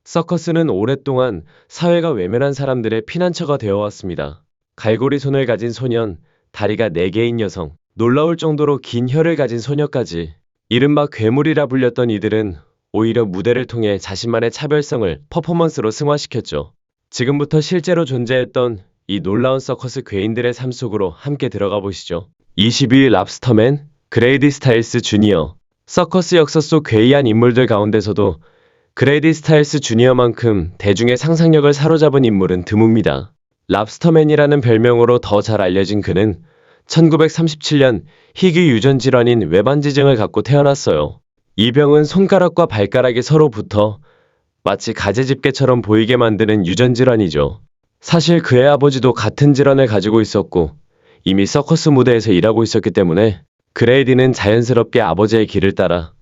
서커스는 오랫동안 사회가 외면한 사람들의 피난처가 되어왔습니다. 갈고리 손을 가진 소년, 다리가 4개인 여성, 놀라울 정도로 긴 혀를 가진 소녀까지 이른바 괴물이라 불렸던 이들은 오히려 무대를 통해 자신만의 차별성을 퍼포먼스로 승화시켰죠. 지금부터 실제로 존재했던 이 놀라운 서커스 괴인들의 삶 속으로 함께 들어가 보시죠. 22위 랍스터맨, 그레이디 스타일스 주니어. 서커스 역사 속 괴이한 인물들 가운데서도 그레이디 스타일스 주니어만큼 대중의 상상력을 사로잡은 인물은 드뭅니다. 랍스터맨이라는 별명으로 더 잘 알려진 그는 1937년 희귀 유전 질환인 외반지증을 갖고 태어났어요. 이 병은 손가락과 발가락이 서로 붙어 마치 가재집게처럼 보이게 만드는 유전 질환이죠. 사실 그의 아버지도 같은 질환을 가지고 있었고 이미 서커스 무대에서 일하고 있었기 때문에 그레이디는 자연스럽게 아버지의 길을 따라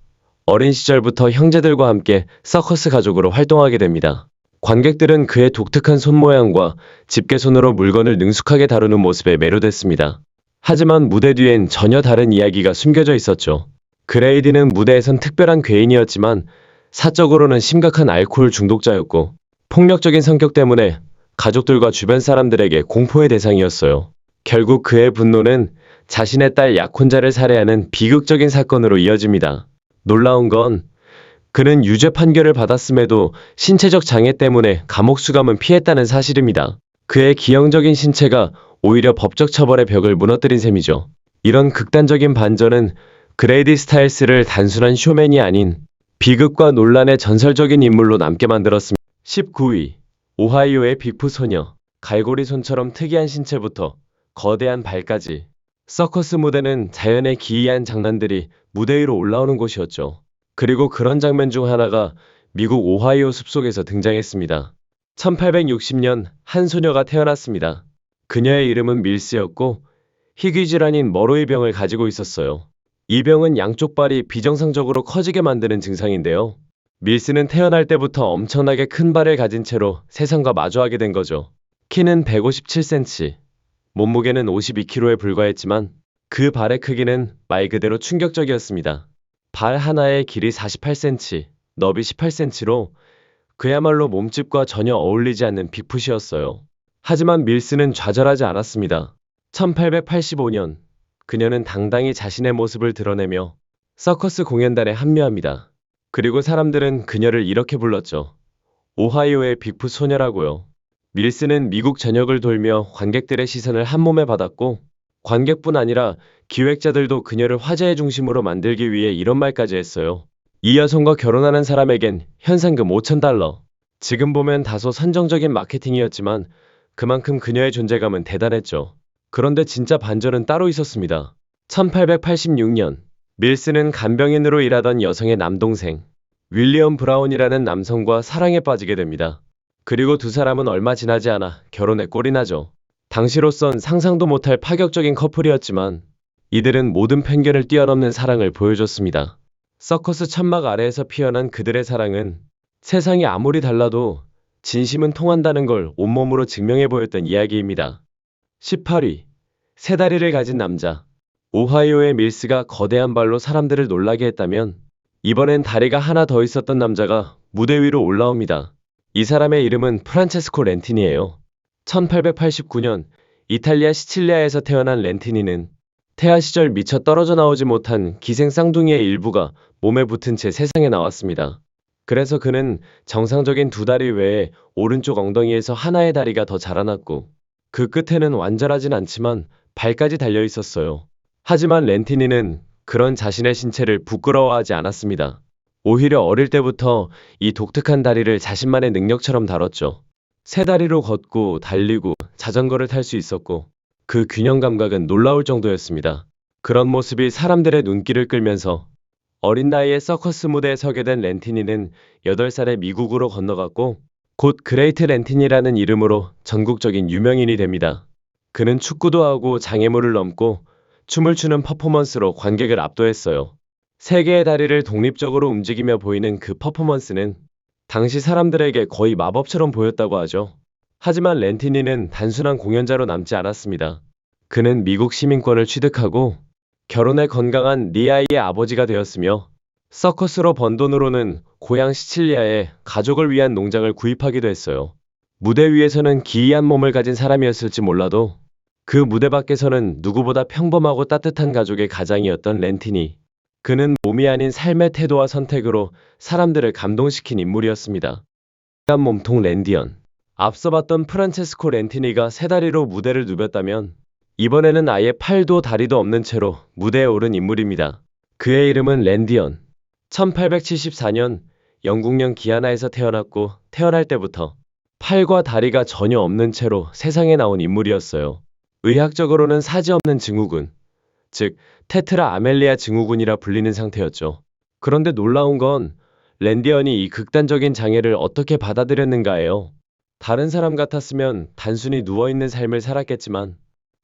어린 시절부터 형제들과 함께 서커스 가족으로 활동하게 됩니다. 관객들은 그의 독특한 손모양과 집게손으로 물건을 능숙하게 다루는 모습에 매료됐습니다. 하지만 무대 뒤엔 전혀 다른 이야기가 숨겨져 있었죠. 그레이디는 무대에선 특별한 괴인이었지만 사적으로는 심각한 알코올 중독자였고 폭력적인 성격 때문에 가족들과 주변 사람들에게 공포의 대상이었어요. 결국 그의 분노는 자신의 딸 약혼자를 살해하는 비극적인 사건으로 이어집니다. 놀라운 건 그는 유죄 판결을 받았음에도 신체적 장애 때문에 감옥 수감은 피했다는 사실입니다. 그의 기형적인 신체가 오히려 법적 처벌의 벽을 무너뜨린 셈이죠. 이런 극단적인 반전은 그레이디 스타일스를 단순한 쇼맨이 아닌 비극과 논란의 전설적인 인물로 남게 만들었습니다. 19위 오하이오의 빅풋 소녀. 갈고리 손처럼 특이한 신체부터 거대한 발까지 서커스 무대는 자연의 기이한 장난들이 무대 위로 올라오는 곳이었죠. 그리고 그런 장면 중 하나가 미국 오하이오 숲속에서 등장했습니다. 1860년 한 소녀가 태어났습니다. 그녀의 이름은 밀스였고 희귀 질환인 머로이 병을 가지고 있었어요. 이 병은 양쪽 발이 비정상적으로 커지게 만드는 증상인데요. 밀스는 태어날 때부터 엄청나게 큰 발을 가진 채로 세상과 마주하게 된 거죠. 키는 157cm, 몸무게는 52kg에 불과했지만 그 발의 크기는 말 그대로 충격적이었습니다. 발 하나의 길이 48cm, 너비 18cm로 그야말로 몸집과 전혀 어울리지 않는 빅풋이었어요. 하지만 밀스는 좌절하지 않았습니다. 1885년 그녀는 당당히 자신의 모습을 드러내며 서커스 공연단에 합류합니다. 그리고 사람들은 그녀를 이렇게 불렀죠. 오하이오의 빅풋 소녀라고요. 밀스는 미국 전역을 돌며 관객들의 시선을 한몸에 받았고 관객뿐 아니라 기획자들도 그녀를 화제의 중심으로 만들기 위해 이런 말까지 했어요. 이 여성과 결혼하는 사람에겐 현상금 5,000달러. 지금 보면 다소 선정적인 마케팅이었지만 그만큼 그녀의 존재감은 대단했죠. 그런데 진짜 반전은 따로 있었습니다. 1886년 밀스는 간병인으로 일하던 여성의 남동생 윌리엄 브라운이라는 남성과 사랑에 빠지게 됩니다. 그리고 두 사람은 얼마 지나지 않아 결혼에 꼴이 나죠. 당시로선 상상도 못할 파격적인 커플이었지만 이들은 모든 편견을 뛰어넘는 사랑을 보여줬습니다. 서커스 천막 아래에서 피어난 그들의 사랑은 세상이 아무리 달라도 진심은 통한다는 걸 온몸으로 증명해 보였던 이야기입니다. 18위 세 다리를 가진 남자. 오하이오의 밀스가 거대한 발로 사람들을 놀라게 했다면 이번엔 다리가 하나 더 있었던 남자가 무대 위로 올라옵니다. 이 사람의 이름은 프란체스코 렌티니예요. 1889년 이탈리아 시칠리아에서 태어난 렌티니는 태아 시절 미처 떨어져 나오지 못한 기생 쌍둥이의 일부가 몸에 붙은 채 세상에 나왔습니다. 그래서 그는 정상적인 두 다리 외에 오른쪽 엉덩이에서 하나의 다리가 더 자라났고 그 끝에는 완전하진 않지만 발까지 달려 있었어요. 하지만 렌티니는 그런 자신의 신체를 부끄러워하지 않았습니다. 오히려 어릴 때부터 이 독특한 다리를 자신만의 능력처럼 다뤘죠. 세 다리로 걷고 달리고 자전거를 탈 수 있었고 그 균형 감각은 놀라울 정도였습니다. 그런 모습이 사람들의 눈길을 끌면서 어린 나이에 서커스 무대에 서게 된 렌티니는 8살에 미국으로 건너갔고 곧 그레이트 렌티니라는 이름으로 전국적인 유명인이 됩니다. 그는 축구도 하고 장애물을 넘고 춤을 추는 퍼포먼스로 관객을 압도했어요. 세 개의 다리를 독립적으로 움직이며 보이는 그 퍼포먼스는 당시 사람들에게 거의 마법처럼 보였다고 하죠. 하지만 렌티니는 단순한 공연자로 남지 않았습니다. 그는 미국 시민권을 취득하고 결혼해 건강한 네 아이의 아버지가 되었으며 서커스로 번 돈으로는 고향 시칠리아에 가족을 위한 농장을 구입하기도 했어요. 무대 위에서는 기이한 몸을 가진 사람이었을지 몰라도 그 무대 밖에서는 누구보다 평범하고 따뜻한 가족의 가장이었던 렌티니. 그는 몸이 아닌 삶의 태도와 선택으로 사람들을 감동시킨 인물이었습니다. 한 몸통 랜디언. 앞서 봤던 프란체스코 렌티니가 세 다리로 무대를 누볐다면 이번에는 아예 팔도 다리도 없는 채로 무대에 오른 인물입니다. 그의 이름은 랜디언. 1874년 영국령 기아나에서 태어났고 태어날 때부터 팔과 다리가 전혀 없는 채로 세상에 나온 인물이었어요. 의학적으로는 사지 없는 증후군, 즉 테트라 아멜리아 증후군이라 불리는 상태였죠. 그런데 놀라운 건 랜디언이 이 극단적인 장애를 어떻게 받아들였는가예요. 다른 사람 같았으면 단순히 누워있는 삶을 살았겠지만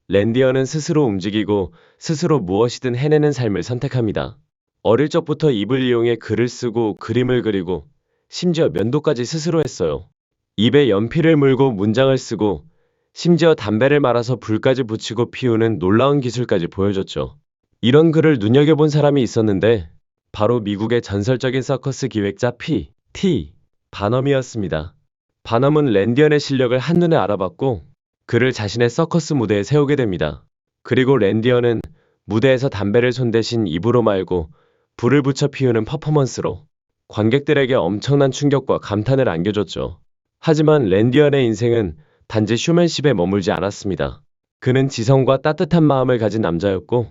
랜디언은 스스로 움직이고 스스로 무엇이든 해내는 삶을 선택합니다. 어릴 적부터 입을 이용해 글을 쓰고 그림을 그리고 심지어 면도까지 스스로 했어요. 입에 연필을 물고 문장을 쓰고 심지어 담배를 말아서 불까지 붙이고 피우는 놀라운 기술까지 보여줬죠. 이런 글을 눈여겨본 사람이 있었는데 바로 미국의 전설적인 서커스 기획자 P.T. 바넘이었습니다. 바넘은 랜디언의 실력을 한눈에 알아봤고 그를 자신의 서커스 무대에 세우게 됩니다. 그리고 랜디언은 무대에서 담배를 손 대신 입으로 말고 불을 붙여 피우는 퍼포먼스로 관객들에게 엄청난 충격과 감탄을 안겨줬죠. 하지만 랜디언의 인생은 단지 쇼맨십에 머물지 않았습니다. 그는 지성과 따뜻한 마음을 가진 남자였고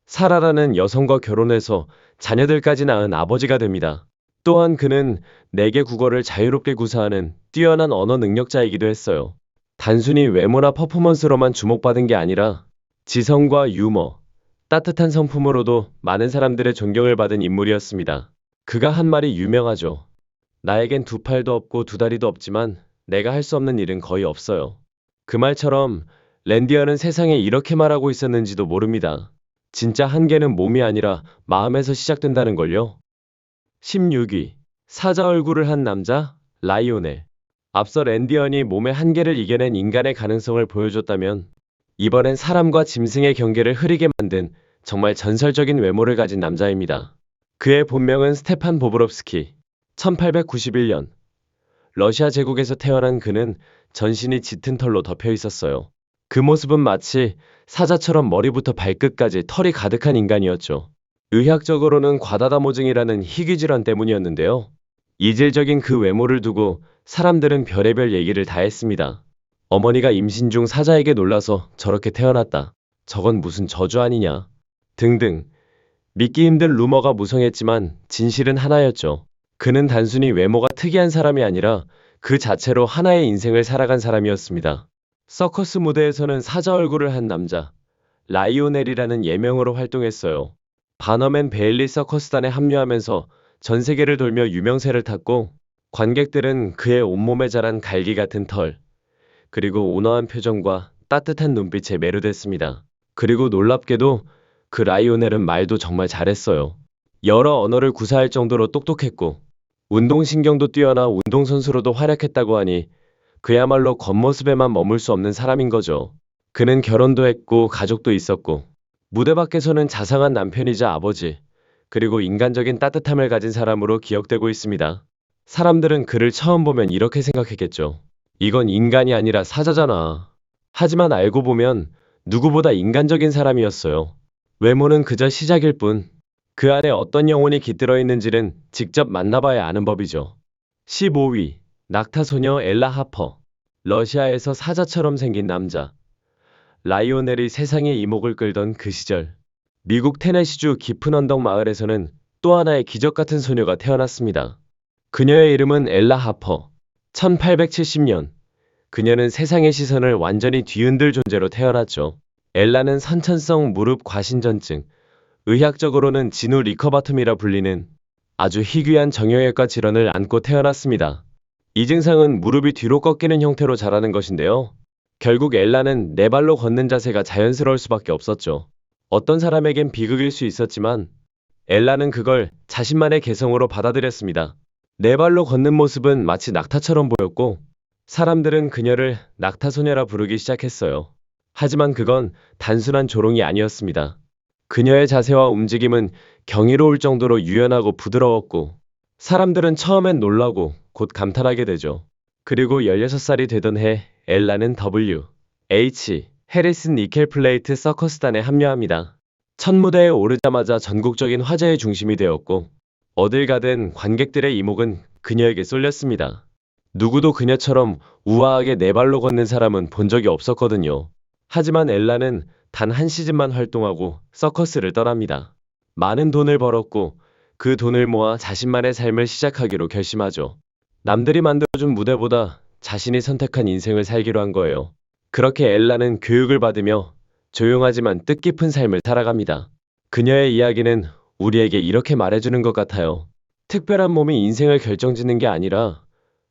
사라라는 여성과 결혼해서 자녀들까지 낳은 아버지가 됩니다. 또한 그는 4개 국어를 자유롭게 구사하는 뛰어난 언어 능력자이기도 했어요. 단순히 외모나 퍼포먼스로만 주목받은 게 아니라 지성과 유머, 따뜻한 성품으로도 많은 사람들의 존경을 받은 인물이었습니다. 그가 한 말이 유명하죠. 나에겐 2팔도 없고 2다리도 없지만 내가 할 수 없는 일은 거의 없어요. 그 말처럼 랜디언은 세상에 이렇게 말하고 있었는지도 모릅니다. 진짜 한계는 몸이 아니라 마음에서 시작된다는 걸요. 16위. 사자 얼굴을 한 남자, 라이오넬. 앞서 랜디언이 몸의 한계를 이겨낸 인간의 가능성을 보여줬다면 이번엔 사람과 짐승의 경계를 흐리게 만든 정말 전설적인 외모를 가진 남자입니다. 그의 본명은 스테판 보브롭스키. 1891년 러시아 제국에서 태어난 그는 전신이 짙은 털로 덮여 있었어요. 그 모습은 마치 사자처럼 머리부터 발끝까지 털이 가득한 인간이었죠. 의학적으로는 과다다모증이라는 희귀 질환 때문이었는데요. 이질적인 그 외모를 두고 사람들은 별의별 얘기를 다 했습니다. 어머니가 임신 중 사자에게 놀라서 저렇게 태어났다. 저건 무슨 저주 아니냐. 등등. 믿기 힘든 루머가 무성했지만 진실은 하나였죠. 그는 단순히 외모가 특이한 사람이 아니라 그 자체로 하나의 인생을 살아간 사람이었습니다. 서커스 무대에서는 사자 얼굴을 한 남자, 라이오넬이라는 예명으로 활동했어요. 바너맨 베일리 서커스단에 합류하면서 전 세계를 돌며 유명세를 탔고 관객들은 그의 온몸에 자란 갈기 같은 털, 그리고 온화한 표정과 따뜻한 눈빛에 매료됐습니다. 그리고 놀랍게도 그 라이오넬은 말도 정말 잘했어요. 여러 언어를 구사할 정도로 똑똑했고 운동신경도 뛰어나 운동선수로도 활약했다고 하니 그야말로 겉모습에만 머물 수 없는 사람인 거죠. 그는 결혼도 했고 가족도 있었고 무대 밖에서는 자상한 남편이자 아버지, 그리고 인간적인 따뜻함을 가진 사람으로 기억되고 있습니다. 사람들은 그를 처음 보면 이렇게 생각했겠죠. 이건 인간이 아니라 사자잖아. 하지만 알고 보면 누구보다 인간적인 사람이었어요. 외모는 그저 시작일 뿐 그 안에 어떤 영혼이 깃들어 있는지는 직접 만나봐야 아는 법이죠. 15위. 낙타소녀 엘라 하퍼. 러시아에서 사자처럼 생긴 남자. 라이오넬이 세상의 이목을 끌던 그 시절. 미국 테네시주 깊은 언덕 마을에서는 또 하나의 기적 같은 소녀가 태어났습니다. 그녀의 이름은 엘라 하퍼. 1870년. 그녀는 세상의 시선을 완전히 뒤흔들 존재로 태어났죠. 엘라는 선천성 무릎 과신전증, 의학적으로는 진우 리커바툼이라 불리는 아주 희귀한 정형외과 질환을 안고 태어났습니다. 이 증상은 무릎이 뒤로 꺾이는 형태로 자라는 것인데요. 결국 엘라는 네 발로 걷는 자세가 자연스러울 수밖에 없었죠. 어떤 사람에겐 비극일 수 있었지만 엘라는 그걸 자신만의 개성으로 받아들였습니다. 네 발로 걷는 모습은 마치 낙타처럼 보였고 사람들은 그녀를 낙타소녀라 부르기 시작했어요. 하지만 그건 단순한 조롱이 아니었습니다. 그녀의 자세와 움직임은 경이로울 정도로 유연하고 부드러웠고 사람들은 처음엔 놀라고 곧 감탄하게 되죠. 그리고 16살이 되던 해 엘라는 W.H. 해리슨 니켈 플레이트 서커스단에 합류합니다. 첫 무대에 오르자마자 전국적인 화제의 중심이 되었고 어딜 가든 관객들의 이목은 그녀에게 쏠렸습니다. 누구도 그녀처럼 우아하게 네 발로 걷는 사람은 본 적이 없었거든요. 하지만 엘라는 단 한 시즌만 활동하고 서커스를 떠납니다. 많은 돈을 벌었고 그 돈을 모아 자신만의 삶을 시작하기로 결심하죠. 남들이 만들어준 무대보다 자신이 선택한 인생을 살기로 한 거예요. 그렇게 엘라는 교육을 받으며 조용하지만 뜻깊은 삶을 살아갑니다. 그녀의 이야기는 우리에게 이렇게 말해주는 것 같아요. 특별한 몸이 인생을 결정짓는 게 아니라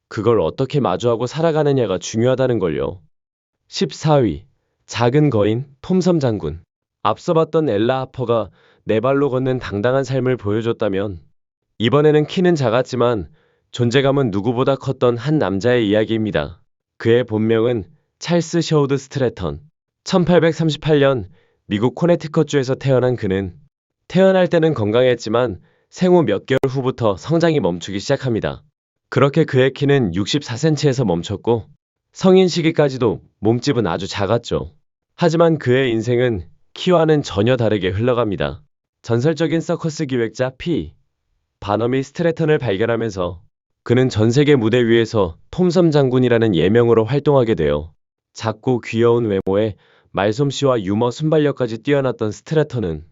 그걸 어떻게 마주하고 살아가느냐가 중요하다는 걸요. 14위. 작은 거인 톰섬 장군. 앞서 봤던 엘라 하퍼가 네 발로 걷는 당당한 삶을 보여줬다면 이번에는 키는 작았지만 존재감은 누구보다 컸던 한 남자의 이야기입니다. 그의 본명은 찰스 셔우드 스트래턴. 1838년 미국 코네티컷주에서 태어난 그는 태어날 때는 건강했지만 생후 몇 개월 후부터 성장이 멈추기 시작합니다. 그렇게 그의 키는 64cm에서 멈췄고 성인 시기까지도 몸집은 아주 작았죠. 하지만 그의 인생은 키와는 전혀 다르게 흘러갑니다. 전설적인 서커스 기획자 P. 바넘이 스트래턴을 발견하면서 그는 전 세계 무대 위에서 톰섬 장군이라는 예명으로 활동하게 돼요. 작고 귀여운 외모에 말솜씨와 유머 순발력까지 뛰어났던 스트래턴은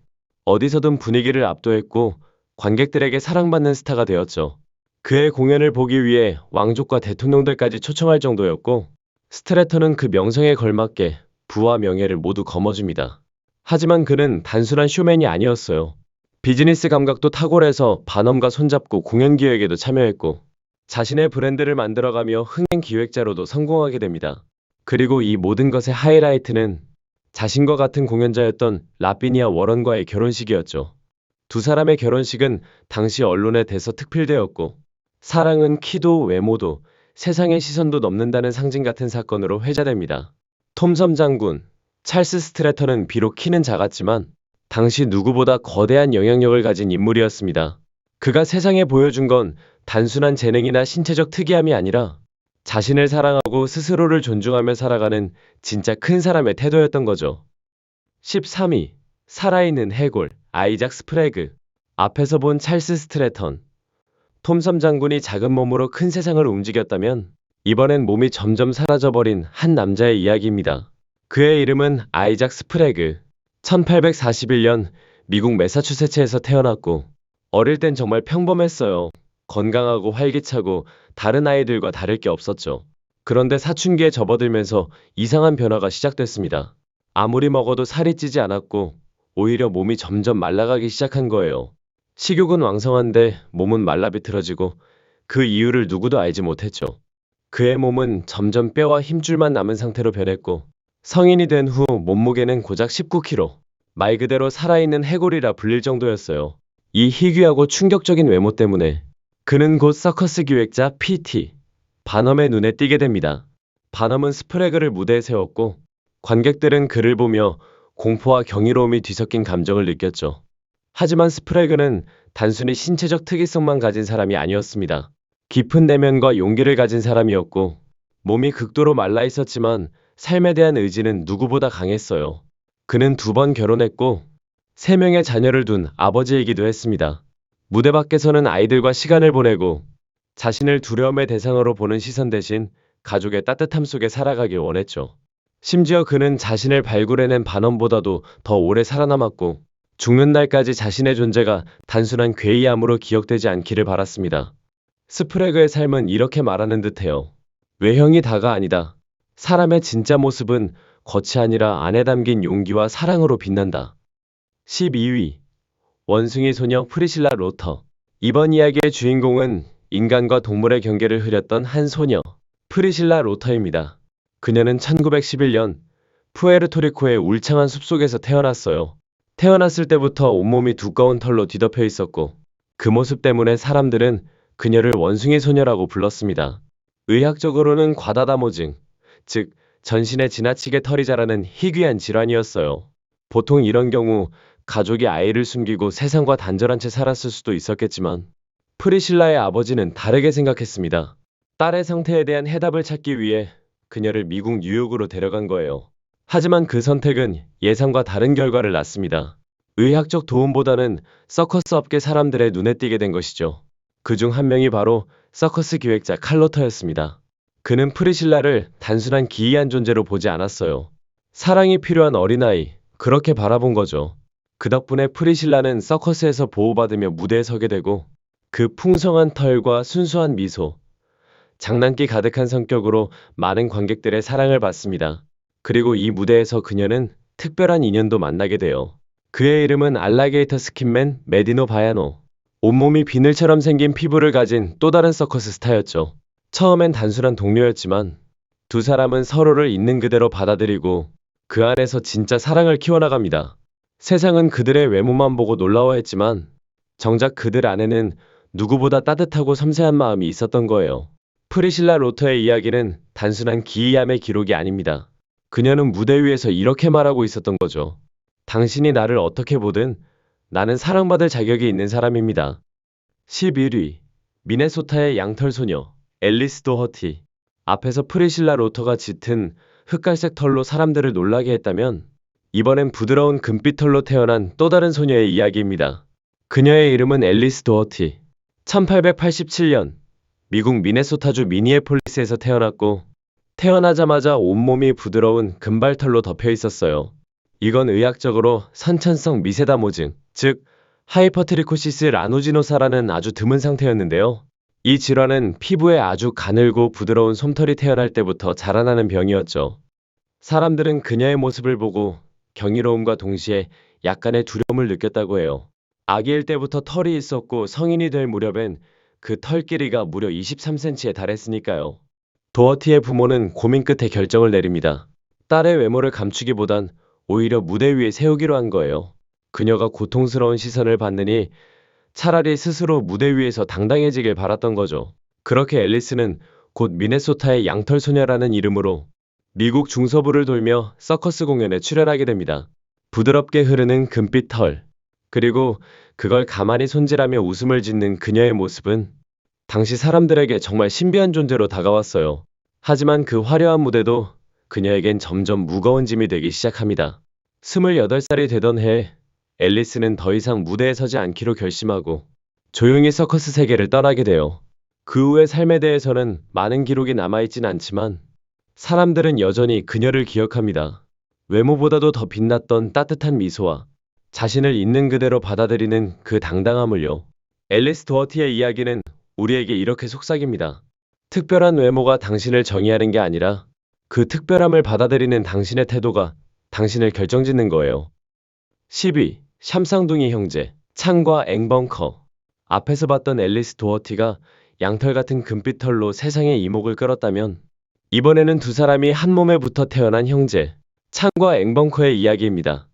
어디서든 분위기를 압도했고 관객들에게 사랑받는 스타가 되었죠. 그의 공연을 보기 위해 왕족과 대통령들까지 초청할 정도였고 스트래턴은 그 명성에 걸맞게 부와 명예를 모두 거머쥡니다. 하지만 그는 단순한 쇼맨이 아니었어요. 비즈니스 감각도 탁월해서 바넘과 손잡고 공연 기획에도 참여했고 자신의 브랜드를 만들어가며 흥행 기획자로도 성공하게 됩니다. 그리고 이 모든 것의 하이라이트는 자신과 같은 공연자였던 라비니아 워런과의 결혼식이었죠. 두 사람의 결혼식은 당시 언론에 대서특필되었고 사랑은 키도 외모도 세상의 시선도 넘는다는 상징 같은 사건으로 회자됩니다. 톰섬 장군, 찰스 스트래턴은 비록 키는 작았지만 당시 누구보다 거대한 영향력을 가진 인물이었습니다. 그가 세상에 보여준 건 단순한 재능이나 신체적 특이함이 아니라 자신을 사랑하고 스스로를 존중하며 살아가는 진짜 큰 사람의 태도였던 거죠. 13위. 살아있는 해골, 아이작 스프레그. 앞에서 본 찰스 스트래턴, 톰섬 장군이 작은 몸으로 큰 세상을 움직였다면 이번엔 몸이 점점 사라져버린 한 남자의 이야기입니다. 그의 이름은 아이작 스프레그. 1841년 미국 매사추세츠에서 태어났고 어릴 땐 정말 평범했어요. 건강하고 활기차고 다른 아이들과 다를 게 없었죠. 그런데 사춘기에 접어들면서 이상한 변화가 시작됐습니다. 아무리 먹어도 살이 찌지 않았고 오히려 몸이 점점 말라가기 시작한 거예요. 식욕은 왕성한데 몸은 말라비틀어지고 그 이유를 누구도 알지 못했죠. 그의 몸은 점점 뼈와 힘줄만 남은 상태로 변했고 성인이 된 후 몸무게는 고작 19kg. 말 그대로 살아있는 해골이라 불릴 정도였어요. 이 희귀하고 충격적인 외모 때문에 그는 곧 서커스 기획자 P.T. 바넘의 눈에 띄게 됩니다. 바넘은 스프레그를 무대에 세웠고 관객들은 그를 보며 공포와 경이로움이 뒤섞인 감정을 느꼈죠. 하지만 스프레그는 단순히 신체적 특이성만 가진 사람이 아니었습니다. 깊은 내면과 용기를 가진 사람이었고 몸이 극도로 말라 있었지만 삶에 대한 의지는 누구보다 강했어요. 그는 2번 결혼했고 3명의 자녀를 둔 아버지이기도 했습니다. 무대 밖에서는 아이들과 시간을 보내고 자신을 두려움의 대상으로 보는 시선 대신 가족의 따뜻함 속에 살아가길 원했죠. 심지어 그는 자신을 발굴해낸 바넘보다도 더 오래 살아남았고 죽는 날까지 자신의 존재가 단순한 괴이함으로 기억되지 않기를 바랐습니다. 스프레그의 삶은 이렇게 말하는 듯해요. 외형이 다가 아니다. 사람의 진짜 모습은 겉이 아니라 안에 담긴 용기와 사랑으로 빛난다. 12위. 원숭이 소녀 프리실라 로터. 이번 이야기의 주인공은 인간과 동물의 경계를 흐렸던 한 소녀, 프리실라 로터입니다. 그녀는 1911년 푸에르토리코의 울창한 숲속에서 태어났어요. 태어났을 때부터 온몸이 두꺼운 털로 뒤덮여 있었고 그 모습 때문에 사람들은 그녀를 원숭이 소녀라고 불렀습니다. 의학적으로는 과다다모증, 즉 전신에 지나치게 털이 자라는 희귀한 질환이었어요. 보통 이런 경우 가족이 아이를 숨기고 세상과 단절한 채 살았을 수도 있었겠지만 프리실라의 아버지는 다르게 생각했습니다. 딸의 상태에 대한 해답을 찾기 위해 그녀를 미국 뉴욕으로 데려간 거예요. 하지만 그 선택은 예상과 다른 결과를 낳습니다. 의학적 도움보다는 서커스 업계 사람들의 눈에 띄게 된 것이죠. 그중 한 명이 바로 서커스 기획자 칼로터였습니다. 그는 프리실라를 단순한 기이한 존재로 보지 않았어요. 사랑이 필요한 어린아이, 그렇게 바라본 거죠. 그 덕분에 프리실라는 서커스에서 보호받으며 무대에 서게 되고 그 풍성한 털과 순수한 미소, 장난기 가득한 성격으로 많은 관객들의 사랑을 받습니다. 그리고 이 무대에서 그녀는 특별한 인연도 만나게 돼요. 그의 이름은 알라게이터 스킨맨 메디노 바야노. 온몸이 비늘처럼 생긴 피부를 가진 또 다른 서커스 스타였죠. 처음엔 단순한 동료였지만 두 사람은 서로를 있는 그대로 받아들이고 그 안에서 진짜 사랑을 키워나갑니다. 세상은 그들의 외모만 보고 놀라워했지만 정작 그들 안에는 누구보다 따뜻하고 섬세한 마음이 있었던 거예요. 프리실라 로터의 이야기는 단순한 기이함의 기록이 아닙니다. 그녀는 무대 위에서 이렇게 말하고 있었던 거죠. 당신이 나를 어떻게 보든 나는 사랑받을 자격이 있는 사람입니다. 11위. 미네소타의 양털 소녀 앨리스 도허티. 앞에서 프리실라 로터가 짙은 흑갈색 털로 사람들을 놀라게 했다면 이번엔 부드러운 금빛 털로 태어난 또 다른 소녀의 이야기입니다. 그녀의 이름은 앨리스 도허티. 1887년 미국 미네소타주 미니애폴리스에서 태어났고 태어나자마자 온몸이 부드러운 금발털로 덮여 있었어요. 이건 의학적으로 선천성 미세다모증, 즉 하이퍼트리코시스 라노지노사라는 아주 드문 상태였는데요. 이 질환은 피부에 아주 가늘고 부드러운 솜털이 태어날 때부터 자라나는 병이었죠. 사람들은 그녀의 모습을 보고 경이로움과 동시에 약간의 두려움을 느꼈다고 해요. 아기일 때부터 털이 있었고 성인이 될 무렵엔 그 털 길이가 무려 23cm에 달했으니까요. 도어티의 부모는 고민 끝에 결정을 내립니다. 딸의 외모를 감추기보단 오히려 무대 위에 세우기로 한 거예요. 그녀가 고통스러운 시선을 받느니 차라리 스스로 무대 위에서 당당해지길 바랐던 거죠. 그렇게 앨리스는 곧 미네소타의 양털 소녀라는 이름으로 미국 중서부를 돌며 서커스 공연에 출연하게 됩니다. 부드럽게 흐르는 금빛 털, 그리고 그걸 가만히 손질하며 웃음을 짓는 그녀의 모습은 당시 사람들에게 정말 신비한 존재로 다가왔어요. 하지만 그 화려한 무대도 그녀에겐 점점 무거운 짐이 되기 시작합니다. 28살이 되던 해 앨리스는 더 이상 무대에 서지 않기로 결심하고 조용히 서커스 세계를 떠나게 돼요. 그 후의 삶에 대해서는 많은 기록이 남아있진 않지만 사람들은 여전히 그녀를 기억합니다. 외모보다도 더 빛났던 따뜻한 미소와 자신을 있는 그대로 받아들이는 그 당당함을요. 앨리스 도어티의 이야기는 우리에게 이렇게 속삭입니다. 특별한 외모가 당신을 정의하는 게 아니라 그 특별함을 받아들이는 당신의 태도가 당신을 결정짓는 거예요. 10위. 샴쌍둥이 형제 창과 앵벙커. 앞에서 봤던 앨리스 도어티가 양털 같은 금빛 털로 세상의 이목을 끌었다면 이번에는 두 사람이 한 몸에 붙어 태어난 형제 창과 앵벙커의 이야기입니다.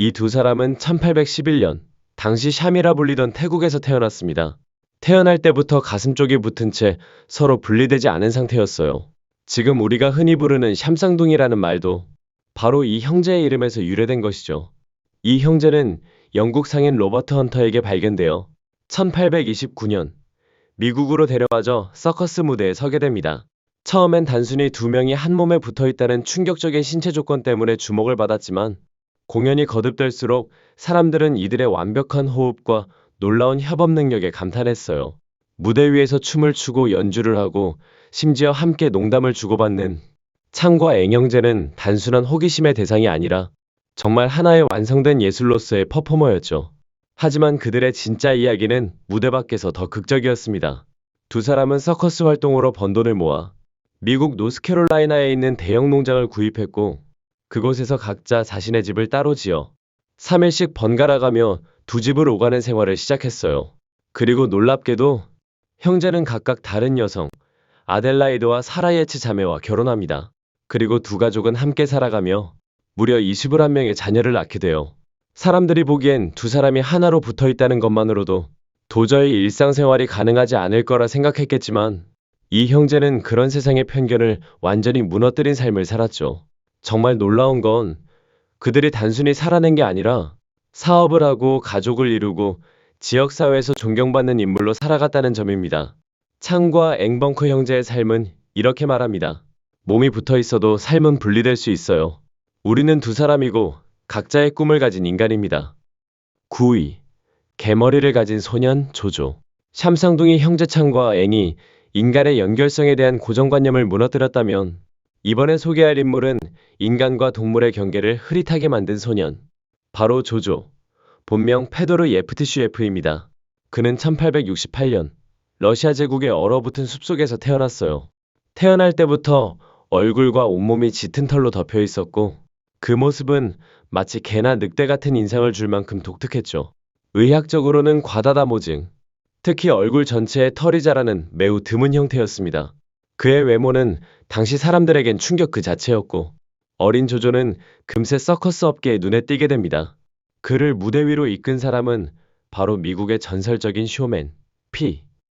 이 두 사람은 1811년 당시 샴이라 불리던 태국에서 태어났습니다. 태어날 때부터 가슴 쪽이 붙은 채 서로 분리되지 않은 상태였어요. 지금 우리가 흔히 부르는 샴쌍둥이라는 말도 바로 이 형제의 이름에서 유래된 것이죠. 이 형제는 영국 상인 로버트 헌터에게 발견되어 1829년 미국으로 데려와져 서커스 무대에 서게 됩니다. 처음엔 단순히 두 명이 한 몸에 붙어 있다는 충격적인 신체 조건 때문에 주목을 받았지만 공연이 거듭될수록 사람들은 이들의 완벽한 호흡과 놀라운 협업 능력에 감탄했어요. 무대 위에서 춤을 추고 연주를 하고 심지어 함께 농담을 주고받는 창과 앵 형제는 단순한 호기심의 대상이 아니라 정말 하나의 완성된 예술로서의 퍼포머였죠. 하지만 그들의 진짜 이야기는 무대 밖에서 더 극적이었습니다. 두 사람은 서커스 활동으로 번 돈을 모아 미국 노스캐롤라이나에 있는 대형 농장을 구입했고 그곳에서 각자 자신의 집을 따로 지어 3일씩 번갈아가며 두 집을 오가는 생활을 시작했어요. 그리고 놀랍게도 형제는 각각 다른 여성 아델라이드와 사라예츠 자매와 결혼합니다. 그리고 두 가족은 함께 살아가며 무려 21명의 자녀를 낳게 돼요. 사람들이 보기엔 두 사람이 하나로 붙어 있다는 것만으로도 도저히 일상생활이 가능하지 않을 거라 생각했겠지만 이 형제는 그런 세상의 편견을 완전히 무너뜨린 삶을 살았죠. 정말 놀라운 건 그들이 단순히 살아낸 게 아니라 사업을 하고 가족을 이루고 지역사회에서 존경받는 인물로 살아갔다는 점입니다. 창과 앵벙커 형제의 삶은 이렇게 말합니다. 몸이 붙어 있어도 삶은 분리될 수 있어요. 우리는 두 사람이고 각자의 꿈을 가진 인간입니다. 9위. 개머리를 가진 소년 조조. 샴쌍둥이 형제 창과 앵이 인간의 연결성에 대한 고정관념을 무너뜨렸다면 이번에 소개할 인물은 인간과 동물의 경계를 흐릿하게 만든 소년. 바로 조조. 본명 페도르 예프티슈예프입니다. 그는 1868년 러시아 제국의 얼어붙은 숲속에서 태어났어요. 태어날 때부터 얼굴과 온몸이 짙은 털로 덮여 있었고 그 모습은 마치 개나 늑대 같은 인상을 줄 만큼 독특했죠. 의학적으로는 과다다모증, 특히 얼굴 전체에 털이 자라는 매우 드문 형태였습니다. 그의 외모는 당시 사람들에겐 충격 그 자체였고 어린 조조는 금세 서커스 업계에 눈에 띄게 됩니다. 그를 무대 위로 이끈 사람은 바로 미국의 전설적인 쇼맨,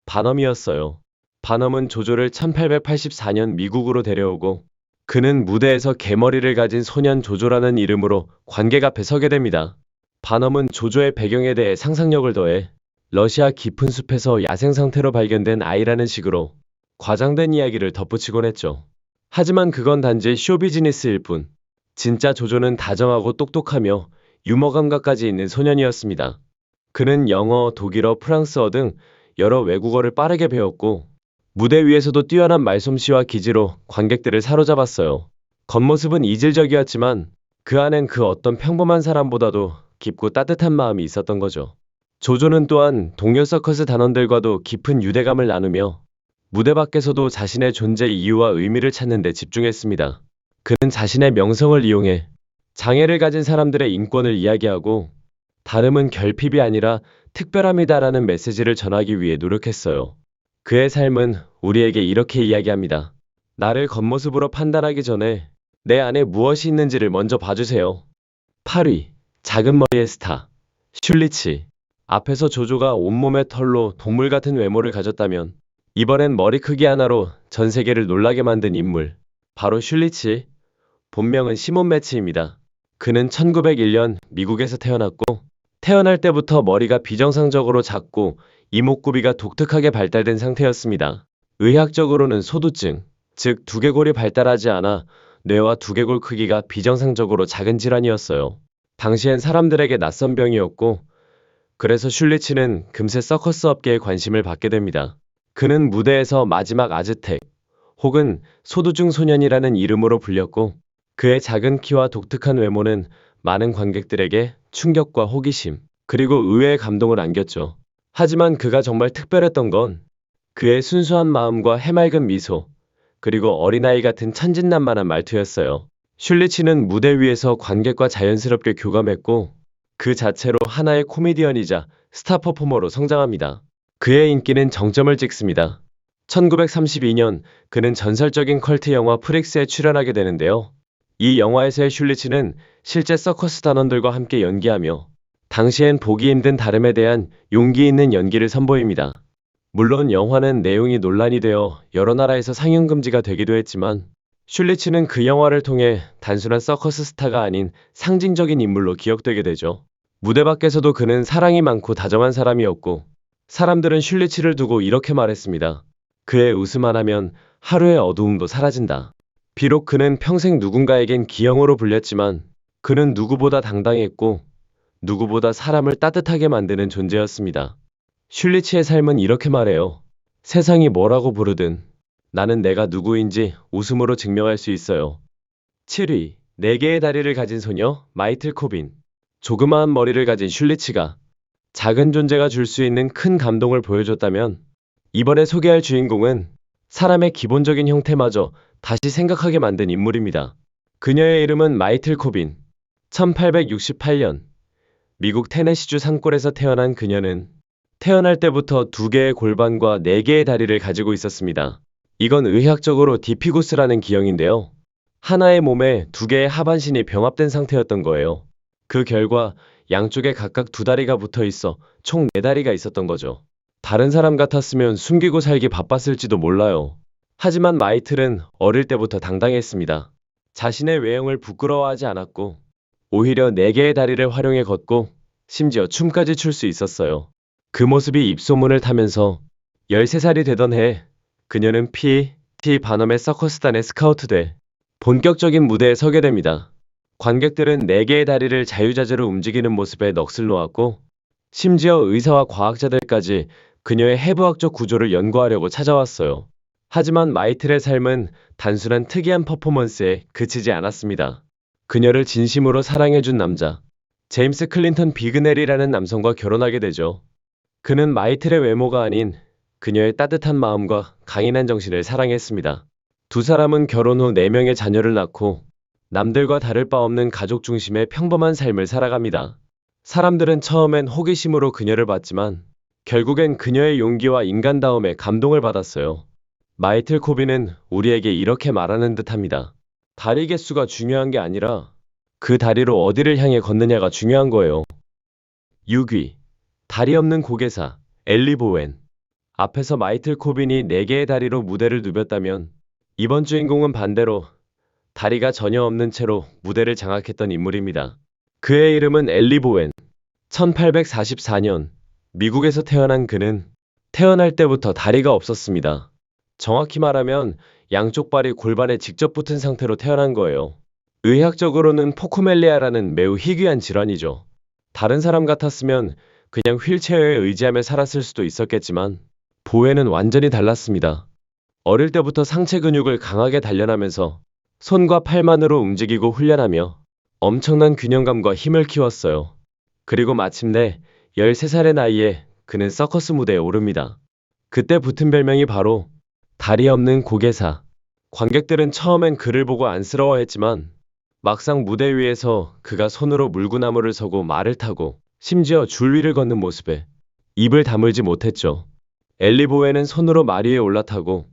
바넘이었어요. 바넘은 조조를 1884년 미국으로 데려오고 그는 무대에서 개머리를 가진 소년 조조라는 이름으로 관객 앞에 서게 됩니다. 바넘은 조조의 배경에 대해 상상력을 더해 러시아 깊은 숲에서 야생 상태로 발견된 아이라는 식으로 과장된 이야기를 덧붙이곤 했죠. 하지만 그건 단지 쇼비즈니스일 뿐. 진짜 조조는 다정하고 똑똑하며 유머 감각까지 있는 소년이었습니다. 그는 영어, 독일어, 프랑스어 등 여러 외국어를 빠르게 배웠고 무대 위에서도 뛰어난 말솜씨와 기지로 관객들을 사로잡았어요. 겉모습은 이질적이었지만 그 안엔 그 어떤 평범한 사람보다도 깊고 따뜻한 마음이 있었던 거죠. 조조는 또한 동료 서커스 단원들과도 깊은 유대감을 나누며 무대 밖에서도 자신의 존재 이유와 의미를 찾는 데 집중했습니다. 그는 자신의 명성을 이용해 장애를 가진 사람들의 인권을 이야기하고 다름은 결핍이 아니라 특별함이다라는 메시지를 전하기 위해 노력했어요. 그의 삶은 우리에게 이렇게 이야기합니다. 나를 겉모습으로 판단하기 전에 내 안에 무엇이 있는지를 먼저 봐주세요. 8위. 작은 머리의 스타. 슐리치. 앞에서 조조가 온몸의 털로 동물 같은 외모를 가졌다면 이번엔 머리 크기 하나로 전 세계를 놀라게 만든 인물. 바로 슐리치. 본명은 시몬 매치입니다. 그는 1901년 미국에서 태어났고 태어날 때부터 머리가 비정상적으로 작고 이목구비가 독특하게 발달된 상태였습니다. 의학적으로는 소두증, 즉 두개골이 발달하지 않아 뇌와 두개골 크기가 비정상적으로 작은 질환이었어요. 당시엔 사람들에게 낯선 병이었고 그래서 슐리치는 금세 서커스 업계에 관심을 받게 됩니다. 그는 무대에서 마지막 아즈텍 혹은 소두증 소년이라는 이름으로 불렸고 그의 작은 키와 독특한 외모는 많은 관객들에게 충격과 호기심 그리고 의외의 감동을 안겼죠. 하지만 그가 정말 특별했던 건 그의 순수한 마음과 해맑은 미소 그리고 어린아이 같은 천진난만한 말투였어요. 슐리치는 무대 위에서 관객과 자연스럽게 교감했고 그 자체로 하나의 코미디언이자 스타 퍼포머로 성장합니다. 그의 인기는 정점을 찍습니다. 1932년 그는 전설적인 컬트 영화 프릭스에 출연하게 되는데요. 이 영화에서의 슐리치는 실제 서커스 단원들과 함께 연기하며 당시엔 보기 힘든 다름에 대한 용기 있는 연기를 선보입니다. 물론 영화는 내용이 논란이 되어 여러 나라에서 상영 금지가 되기도 했지만 슐리치는 그 영화를 통해 단순한 서커스 스타가 아닌 상징적인 인물로 기억되게 되죠. 무대 밖에서도 그는 사랑이 많고 다정한 사람이었고 사람들은 슐리치를 두고 이렇게 말했습니다. 그의 웃음 하나면 하루의 어두움도 사라진다. 비록 그는 평생 누군가에겐 기형으로 불렸지만 그는 누구보다 당당했고 누구보다 사람을 따뜻하게 만드는 존재였습니다. 슐리치의 삶은 이렇게 말해요. 세상이 뭐라고 부르든 나는 내가 누구인지 웃음으로 증명할 수 있어요. 7위. 4개의 다리를 가진 소녀 마이틀 코빈. 조그마한 머리를 가진 슐리치가 작은 존재가 줄 수 있는 큰 감동을 보여줬다면 이번에 소개할 주인공은 사람의 기본적인 형태마저 다시 생각하게 만든 인물입니다. 그녀의 이름은 마이틀 코빈. 1868년 미국 테네시주 산골에서 태어난 그녀는 태어날 때부터 2개의 골반과 4개의 다리를 가지고 있었습니다. 이건 의학적으로 디피구스라는 기형인데요. 하나의 몸에 2개의 하반신이 병합된 상태였던 거예요. 그 결과 양쪽에 각각 2다리가 붙어 있어 총 4다리가 있었던 거죠. 다른 사람 같았으면 숨기고 살기 바빴을지도 몰라요. 하지만 마이틀은 어릴 때부터 당당했습니다. 자신의 외형을 부끄러워하지 않았고 오히려 4개의 다리를 활용해 걷고 심지어 춤까지 출 수 있었어요. 그 모습이 입소문을 타면서 13살이 되던 해 그녀는 P.T. 바넘의 서커스단에 스카우트돼 본격적인 무대에 서게 됩니다. 관객들은 4개의 다리를 자유자재로 움직이는 모습에 넋을 놓았고 심지어 의사와 과학자들까지 그녀의 해부학적 구조를 연구하려고 찾아왔어요. 하지만 마이틀의 삶은 단순한 특이한 퍼포먼스에 그치지 않았습니다. 그녀를 진심으로 사랑해준 남자, 제임스 클린턴 비그넬이라는 남성과 결혼하게 되죠. 그는 마이틀의 외모가 아닌 그녀의 따뜻한 마음과 강인한 정신을 사랑했습니다. 두 사람은 결혼 후 4명의 자녀를 낳고 남들과 다를 바 없는 가족 중심의 평범한 삶을 살아갑니다. 사람들은 처음엔 호기심으로 그녀를 봤지만 결국엔 그녀의 용기와 인간다움에 감동을 받았어요. 마이틀 코비는 우리에게 이렇게 말하는 듯합니다. 다리 개수가 중요한 게 아니라 그 다리로 어디를 향해 걷느냐가 중요한 거예요. 6위. 다리 없는 고개사 엘리 보웬. 앞에서 마이틀 코빈이 4개의 다리로 무대를 누볐다면 이번 주인공은 반대로 다리가 전혀 없는 채로 무대를 장악했던 인물입니다. 그의 이름은 엘리 보웬. 1844년 미국에서 태어난 그는 태어날 때부터 다리가 없었습니다. 정확히 말하면 양쪽 발이 골반에 직접 붙은 상태로 태어난 거예요. 의학적으로는 포코멜리아라는 매우 희귀한 질환이죠. 다른 사람 같았으면 그냥 휠체어에 의지하며 살았을 수도 있었겠지만 보웬은 완전히 달랐습니다. 어릴 때부터 상체 근육을 강하게 단련하면서 손과 팔만으로 움직이고 훈련하며 엄청난 균형감과 힘을 키웠어요. 그리고 마침내 13살의 나이에 그는 서커스 무대에 오릅니다. 그때 붙은 별명이 바로 다리 없는 고개사. 관객들은 처음엔 그를 보고 안쓰러워했지만 막상 무대 위에서 그가 손으로 물구나무를 서고 말을 타고 심지어 줄 위를 걷는 모습에 입을 다물지 못했죠. 엘리 보웬은 손으로 말 위에 올라타고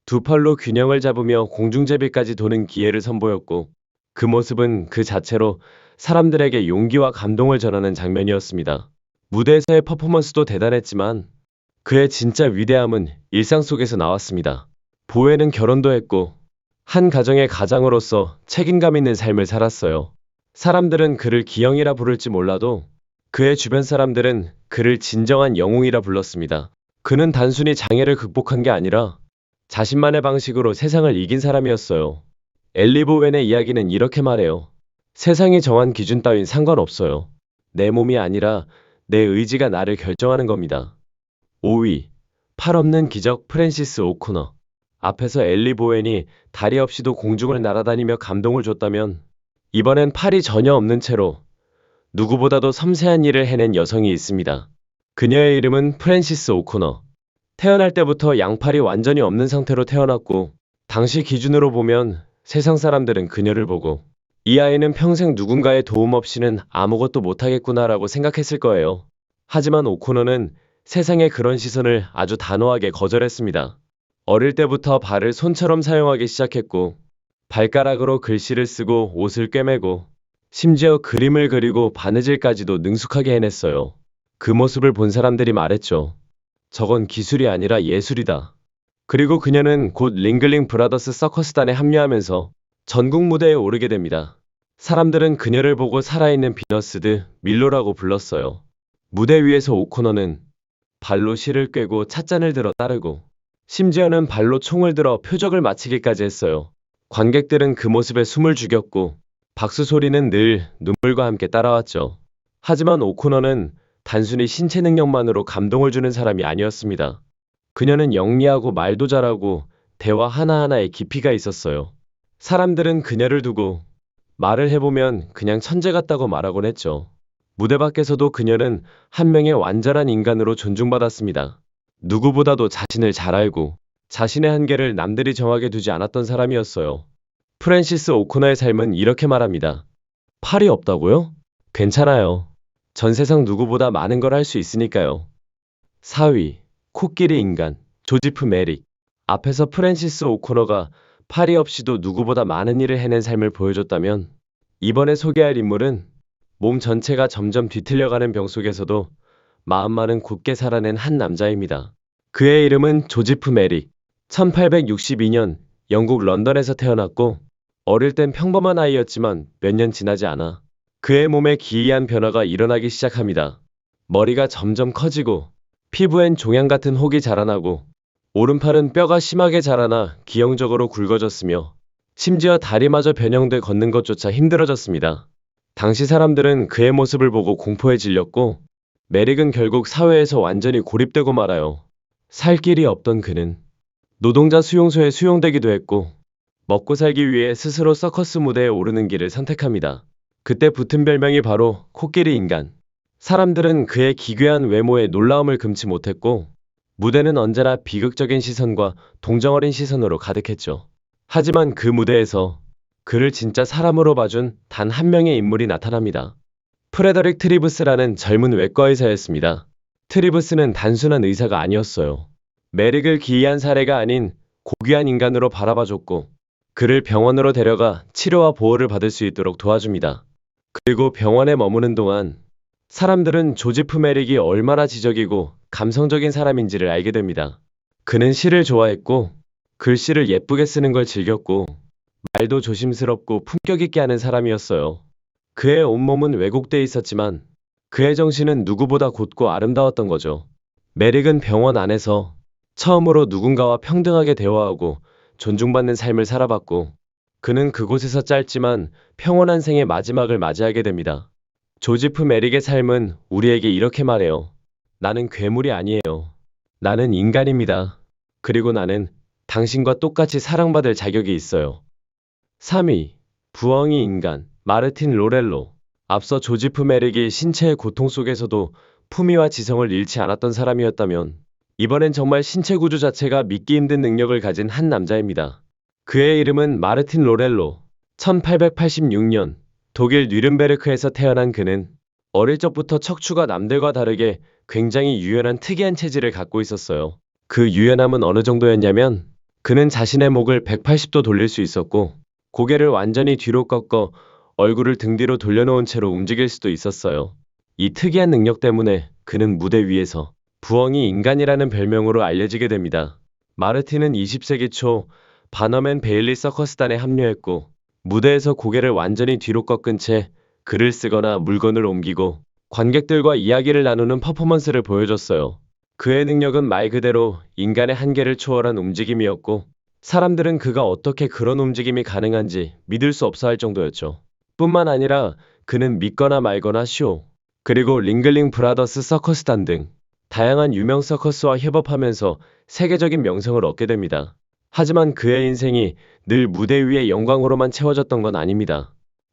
두 팔로 균형을 잡으며 공중제비까지 도는 기회를 선보였고 그 모습은 그 자체로 사람들에게 용기와 감동을 전하는 장면이었습니다. 무대에서의 퍼포먼스도 대단했지만 그의 진짜 위대함은 일상 속에서 나왔습니다. 보웬은 결혼도 했고 한 가정의 가장으로서 책임감 있는 삶을 살았어요. 사람들은 그를 기영이라 부를지 몰라도 그의 주변 사람들은 그를 진정한 영웅이라 불렀습니다. 그는 단순히 장애를 극복한 게 아니라 자신만의 방식으로 세상을 이긴 사람이었어요. 엘리 보웬의 이야기는 이렇게 말해요. 세상이 정한 기준 따윈 상관없어요. 내 몸이 아니라 내 의지가 나를 결정하는 겁니다. 5위. 팔 없는 기적 프랜시스 오코너. 앞에서 엘리 보웬이 다리 없이도 공중을 날아다니며 감동을 줬다면 이번엔 팔이 전혀 없는 채로 누구보다도 섬세한 일을 해낸 여성이 있습니다. 그녀의 이름은 프랜시스 오코너. 태어날 때부터 양팔이 완전히 없는 상태로 태어났고 당시 기준으로 보면 세상 사람들은 그녀를 보고 이 아이는 평생 누군가의 도움 없이는 아무것도 못하겠구나라고 생각했을 거예요. 하지만 오코너는 세상의 그런 시선을 아주 단호하게 거절했습니다. 어릴 때부터 발을 손처럼 사용하기 시작했고 발가락으로 글씨를 쓰고 옷을 꿰매고 심지어 그림을 그리고 바느질까지도 능숙하게 해냈어요. 그 모습을 본 사람들이 말했죠. 저건 기술이 아니라 예술이다. 그리고 그녀는 곧 링글링 브라더스 서커스단에 합류하면서 전국 무대에 오르게 됩니다. 사람들은 그녀를 보고 살아있는 비너스 드 밀로라고 불렀어요. 무대 위에서 오코너는 발로 실을 꿰고 찻잔을 들어 따르고 심지어는 발로 총을 들어 표적을 마치기까지 했어요. 관객들은 그 모습에 숨을 죽였고 박수 소리는 늘 눈물과 함께 따라왔죠. 하지만 오코너는 단순히 신체 능력만으로 감동을 주는 사람이 아니었습니다. 그녀는 영리하고 말도 잘하고 대화 하나하나에 깊이가 있었어요. 사람들은 그녀를 두고 말을 해보면 그냥 천재 같다고 말하곤 했죠. 무대 밖에서도 그녀는 한 명의 완전한 인간으로 존중받았습니다. 누구보다도 자신을 잘 알고 자신의 한계를 남들이 정하게 두지 않았던 사람이었어요. 프랜시스 오코너의 삶은 이렇게 말합니다. 팔이 없다고요? 괜찮아요. 전 세상 누구보다 많은 걸 할 수 있으니까요. 4위. 코끼리 인간 조지프 메릭. 앞에서 프랜시스 오코너가 팔이 없이도 누구보다 많은 일을 해낸 삶을 보여줬다면 이번에 소개할 인물은 몸 전체가 점점 뒤틀려가는 병 속에서도 마음만은 굳게 살아낸 한 남자입니다. 그의 이름은 조지프 메릭. 1862년 영국 런던에서 태어났고 어릴 땐 평범한 아이였지만 몇 년 지나지 않아 그의 몸에 기이한 변화가 일어나기 시작합니다. 머리가 점점 커지고 피부엔 종양 같은 혹이 자라나고 오른팔은 뼈가 심하게 자라나 기형적으로 굵어졌으며 심지어 다리마저 변형돼 걷는 것조차 힘들어졌습니다. 당시 사람들은 그의 모습을 보고 공포에 질렸고 메릭은 결국 사회에서 완전히 고립되고 말아요. 살 길이 없던 그는 노동자 수용소에 수용되기도 했고 먹고 살기 위해 스스로 서커스 무대에 오르는 길을 선택합니다. 그때 붙은 별명이 바로 코끼리 인간. 사람들은 그의 기괴한 외모에 놀라움을 금치 못했고 무대는 언제나 비극적인 시선과 동정어린 시선으로 가득했죠. 하지만 그 무대에서 그를 진짜 사람으로 봐준 단 한 명의 인물이 나타납니다. 프레더릭 트리브스라는 젊은 외과 의사였습니다. 트리브스는 단순한 의사가 아니었어요. 메릭을 기이한 사례가 아닌 고귀한 인간으로 바라봐줬고 그를 병원으로 데려가 치료와 보호를 받을 수 있도록 도와줍니다. 그리고 병원에 머무는 동안 사람들은 조지프 메릭이 얼마나 지적이고 감성적인 사람인지를 알게 됩니다. 그는 시를 좋아했고 글씨를 예쁘게 쓰는 걸 즐겼고 말도 조심스럽고 품격 있게 하는 사람이었어요. 그의 온몸은 왜곡돼 있었지만 그의 정신은 누구보다 곧고 아름다웠던 거죠. 메릭은 병원 안에서 처음으로 누군가와 평등하게 대화하고 존중받는 삶을 살아봤고 그는 그곳에서 짧지만 평온한 생의 마지막을 맞이하게 됩니다. 조지프 메릭의 삶은 우리에게 이렇게 말해요. 나는 괴물이 아니에요. 나는 인간입니다. 그리고 나는 당신과 똑같이 사랑받을 자격이 있어요. 3위. 부엉이 인간 마르틴 로렐로. 앞서 조지프 메릭이 신체의 고통 속에서도 품위와 지성을 잃지 않았던 사람이었다면 이번엔 정말 신체 구조 자체가 믿기 힘든 능력을 가진 한 남자입니다. 그의 이름은 마르틴 로렐로. 1886년 독일 뉘른베르크에서 태어난 그는 어릴 적부터 척추가 남들과 다르게 굉장히 유연한 특이한 체질을 갖고 있었어요. 그 유연함은 어느 정도였냐면 그는 자신의 목을 180도 돌릴 수 있었고 고개를 완전히 뒤로 꺾어 얼굴을 등 뒤로 돌려놓은 채로 움직일 수도 있었어요. 이 특이한 능력 때문에 그는 무대 위에서 부엉이 인간이라는 별명으로 알려지게 됩니다. 마르틴은 20세기 초 바너맨 베일리 서커스단에 합류했고 무대에서 고개를 완전히 뒤로 꺾은 채 글을 쓰거나 물건을 옮기고 관객들과 이야기를 나누는 퍼포먼스를 보여줬어요. 그의 능력은 말 그대로 인간의 한계를 초월한 움직임이었고 사람들은 그가 어떻게 그런 움직임이 가능한지 믿을 수 없어 할 정도였죠. 뿐만 아니라 그는 믿거나 말거나 쇼, 그리고 링글링 브라더스 서커스단 등 다양한 유명 서커스와 협업하면서 세계적인 명성을 얻게 됩니다. 하지만 그의 인생이 늘 무대 위의 영광으로만 채워졌던 건 아닙니다.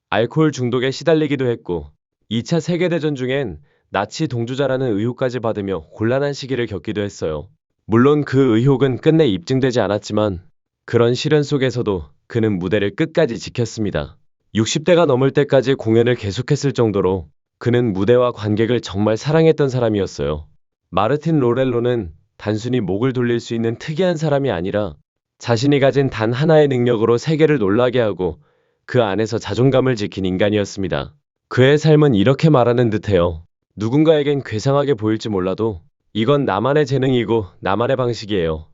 알코올 중독에 시달리기도 했고 2차 세계대전 중엔 나치 동조자라는 의혹까지 받으며 곤란한 시기를 겪기도 했어요. 물론 그 의혹은 끝내 입증되지 않았지만 그런 시련 속에서도 그는 무대를 끝까지 지켰습니다. 60대가 넘을 때까지 공연을 계속했을 정도로 그는 무대와 관객을 정말 사랑했던 사람이었어요. 마르틴 로렐로는 단순히 목을 돌릴 수 있는 특이한 사람이 아니라 자신이 가진 단 하나의 능력으로 세계를 놀라게 하고 그 안에서 자존감을 지킨 인간이었습니다. 그의 삶은 이렇게 말하는 듯해요. 누군가에겐 괴상하게 보일지 몰라도 이건 나만의 재능이고 나만의 방식이에요.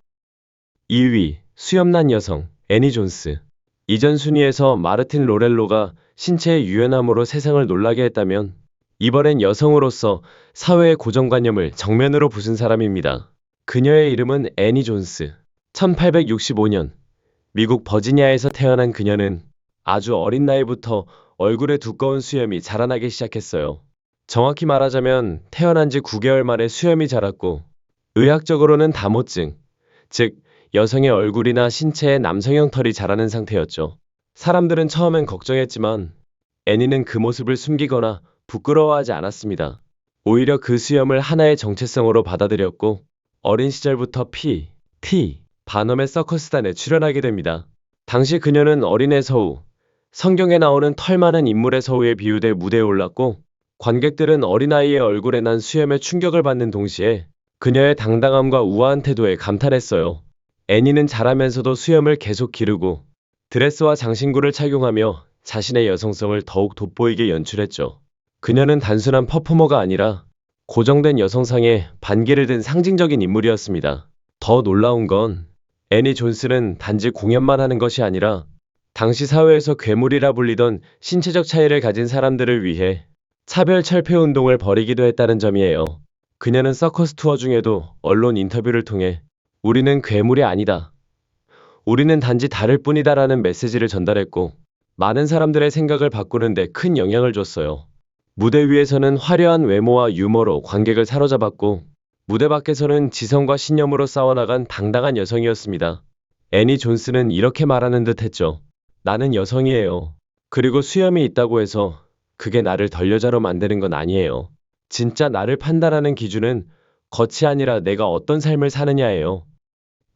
2위. 수염난 여성 애니 존스. 이전 순위에서 마르틴 로렐로가 신체의 유연함으로 세상을 놀라게 했다면 이번엔 여성으로서 사회의 고정관념을 정면으로 부순 사람입니다. 그녀의 이름은 애니 존스. 1865년 미국 버지니아에서 태어난 그녀는 아주 어린 나이부터 얼굴에 두꺼운 수염이 자라나기 시작했어요. 정확히 말하자면 태어난 지 9개월 만에 수염이 자랐고 의학적으로는 다모증, 즉 여성의 얼굴이나 신체에 남성형 털이 자라는 상태였죠. 사람들은 처음엔 걱정했지만 애니는 그 모습을 숨기거나 부끄러워하지 않았습니다. 오히려 그 수염을 하나의 정체성으로 받아들였고 어린 시절부터 바너의 서커스단에 출연하게 됩니다. 당시 그녀는 어린애 서우, 성경에 나오는 털 많은 인물의 서우에 비유돼 무대에 올랐고 관객들은 어린아이의 얼굴에 난 수염에 충격을 받는 동시에 그녀의 당당함과 우아한 태도에 감탄했어요. 애니는 자라면서도 수염을 계속 기르고 드레스와 장신구를 착용하며 자신의 여성성을 더욱 돋보이게 연출했죠. 그녀는 단순한 퍼포머가 아니라 고정된 여성상에 반기를 든 상징적인 인물이었습니다. 더 놀라운 건 애니 존스는 단지 공연만 하는 것이 아니라 당시 사회에서 괴물이라 불리던 신체적 차이를 가진 사람들을 위해 차별 철폐 운동을 벌이기도 했다는 점이에요. 그녀는 서커스 투어 중에도 언론 인터뷰를 통해 우리는 괴물이 아니다. 우리는 단지 다를 뿐이다라는 메시지를 전달했고 많은 사람들의 생각을 바꾸는 데 큰 영향을 줬어요. 무대 위에서는 화려한 외모와 유머로 관객을 사로잡았고 무대 밖에서는 지성과 신념으로 싸워나간 당당한 여성이었습니다. 애니 존스는 이렇게 말하는 듯 했죠. 나는 여성이에요. 그리고 수염이 있다고 해서 그게 나를 덜 여자로 만드는 건 아니에요. 진짜 나를 판단하는 기준은 겉이 아니라 내가 어떤 삶을 사느냐예요.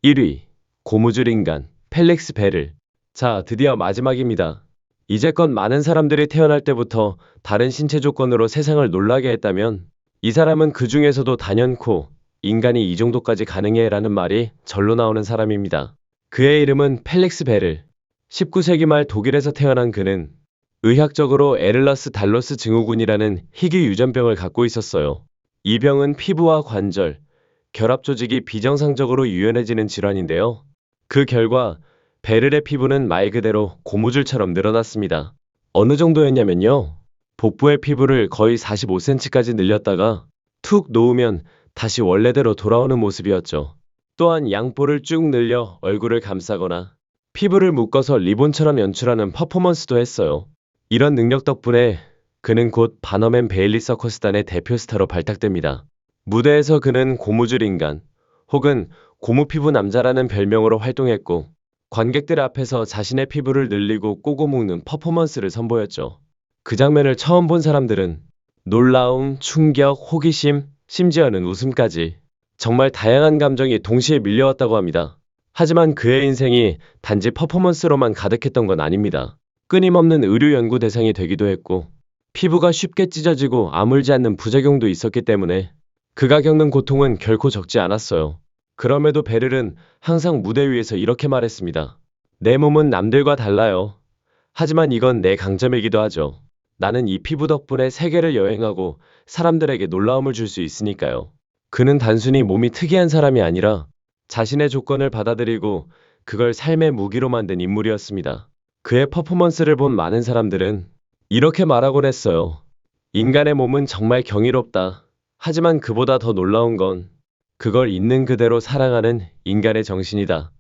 1위. 고무줄 인간, 펠릭스 베를. 자, 드디어 마지막입니다. 이제껏 많은 사람들이 태어날 때부터 다른 신체 조건으로 세상을 놀라게 했다면 이 사람은 그 중에서도 단연코 인간이 이 정도까지 가능해 라는 말이 절로 나오는 사람입니다. 그의 이름은 펠릭스 베를. 19세기 말 독일에서 태어난 그는 의학적으로 에를러스 달로스 증후군이라는 희귀 유전병을 갖고 있었어요. 이 병은 피부와 관절, 결합 조직이 비정상적으로 유연해지는 질환인데요. 그 결과 베를의 피부는 말 그대로 고무줄처럼 늘어났습니다. 어느 정도였냐면요. 복부의 피부를 거의 45cm까지 늘렸다가 툭 놓으면 다시 원래대로 돌아오는 모습이었죠. 또한 양볼을 쭉 늘려 얼굴을 감싸거나 피부를 묶어서 리본처럼 연출하는 퍼포먼스도 했어요. 이런 능력 덕분에 그는 곧 바너맨 베일리 서커스단의 대표 스타로 발탁됩니다. 무대에서 그는 고무줄 인간 혹은 고무피부 남자라는 별명으로 활동했고 관객들 앞에서 자신의 피부를 늘리고 꼬고 묶는 퍼포먼스를 선보였죠. 그 장면을 처음 본 사람들은 놀라움, 충격, 호기심, 심지어는 웃음까지 정말 다양한 감정이 동시에 밀려왔다고 합니다. 하지만 그의 인생이 단지 퍼포먼스로만 가득했던 건 아닙니다. 끊임없는 의료 연구 대상이 되기도 했고 피부가 쉽게 찢어지고 아물지 않는 부작용도 있었기 때문에 그가 겪는 고통은 결코 적지 않았어요. 그럼에도 베를은 항상 무대 위에서 이렇게 말했습니다. 내 몸은 남들과 달라요. 하지만 이건 내 강점이기도 하죠. 나는 이 피부 덕분에 세계를 여행하고 사람들에게 놀라움을 줄 수 있으니까요. 그는 단순히 몸이 특이한 사람이 아니라 자신의 조건을 받아들이고 그걸 삶의 무기로 만든 인물이었습니다. 그의 퍼포먼스를 본 많은 사람들은 이렇게 말하곤 했어요. 인간의 몸은 정말 경이롭다. 하지만 그보다 더 놀라운 건 그걸 있는 그대로 사랑하는 인간의 정신이다.